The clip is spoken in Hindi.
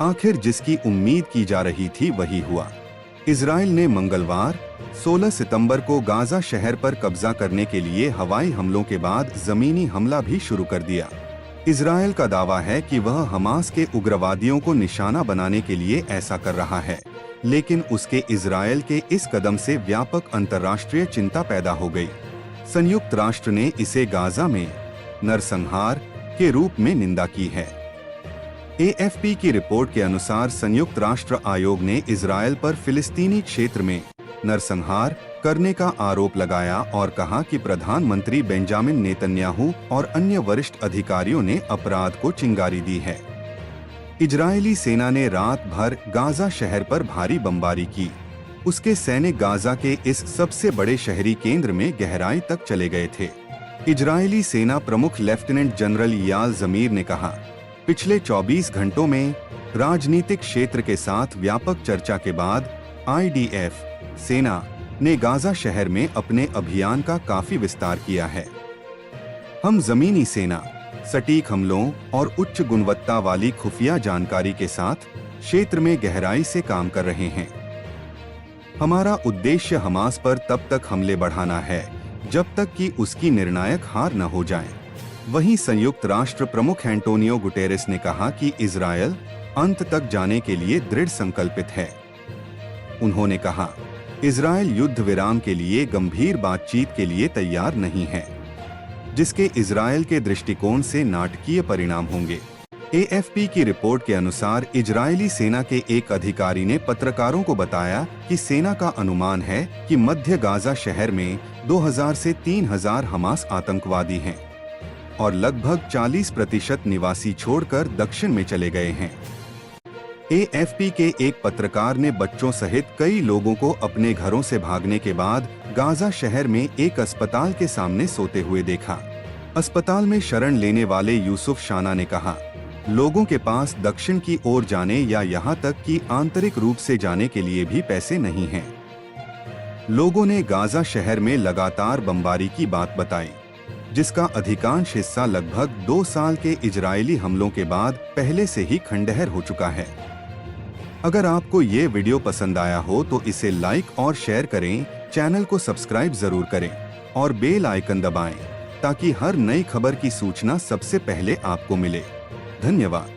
आखिर जिसकी उम्मीद की जा रही थी वही हुआ। इजराइल ने मंगलवार 16 सितंबर को गाजा शहर पर कब्जा करने के लिए हवाई हमलों के बाद जमीनी हमला भी शुरू कर दिया। इजराइल का दावा है कि वह हमास के उग्रवादियों को निशाना बनाने के लिए ऐसा कर रहा है, लेकिन उसके इजराइल के इस कदम से व्यापक अंतर्राष्ट्रीय चिंता पैदा हो गई। संयुक्त राष्ट्र ने इसे गाजा में नरसंहार के रूप में निंदा की है। AFP की रिपोर्ट के अनुसार संयुक्त राष्ट्र आयोग ने इजराइल पर फिलिस्तीनी क्षेत्र में नरसंहार करने का आरोप लगाया और कहा कि प्रधानमंत्री बेंजामिन नेतन्याहू और अन्य वरिष्ठ अधिकारियों ने अपराध को चिंगारी दी है। इजरायली सेना ने रात भर गाजा शहर पर भारी बमबारी की। उसके सैनिक गाजा के इस सबसे बड़े शहरी केंद्र में गहराई तक चले गए थे। इजरायली सेना प्रमुख लेफ्टिनेंट जनरल याल जमीर ने कहा, पिछले 24 घंटों में राजनीतिक क्षेत्र के साथ व्यापक चर्चा के बाद IDF सेना ने गाजा शहर में अपने अभियान का काफी विस्तार किया है। हम जमीनी सेना, सटीक हमलों और उच्च गुणवत्ता वाली खुफिया जानकारी के साथ क्षेत्र में गहराई से काम कर रहे हैं। हमारा उद्देश्य हमास पर तब तक हमले बढ़ाना है जब तक कि उसकी निर्णायक हार न हो जाए। वहीं संयुक्त राष्ट्र प्रमुख एंटोनियो गुटेरेस ने कहा कि इजरायल अंत तक जाने के लिए दृढ़ संकल्पित है। उन्होंने कहा, इजरायल युद्ध विराम के लिए गंभीर बातचीत के लिए तैयार नहीं है, जिसके इजरायल के दृष्टिकोण से नाटकीय परिणाम होंगे। AFP की रिपोर्ट के अनुसार इजरायली सेना के एक अधिकारी ने पत्रकारों को बताया कि सेना का अनुमान है कि मध्य गाजा शहर में 2000 से 3000 हमास आतंकवादी हैं और लगभग 40% निवासी छोड़कर दक्षिण में चले गए हैं। AFP के एक पत्रकार ने बच्चों सहित कई लोगों को अपने घरों से भागने के बाद गाजा शहर में एक अस्पताल के सामने सोते हुए देखा। अस्पताल में शरण लेने वाले यूसुफ शाना ने कहा, लोगों के पास दक्षिण की ओर जाने या यहाँ तक कि आंतरिक रूप से जाने के लिए भी पैसे नहीं हैं। लोगों ने गाजा शहर में लगातार बमबारी की बात बताई, जिसका अधिकांश हिस्सा लगभग 2 साल के इजरायली हमलों के बाद पहले से ही खंडहर हो चुका है। अगर आपको ये वीडियो पसंद आया हो तो इसे लाइक और शेयर करें, चैनल को सब्सक्राइब जरूर करें और बेल आइकन दबाएं ताकि हर नई खबर की सूचना सबसे पहले आपको मिले। धन्यवाद।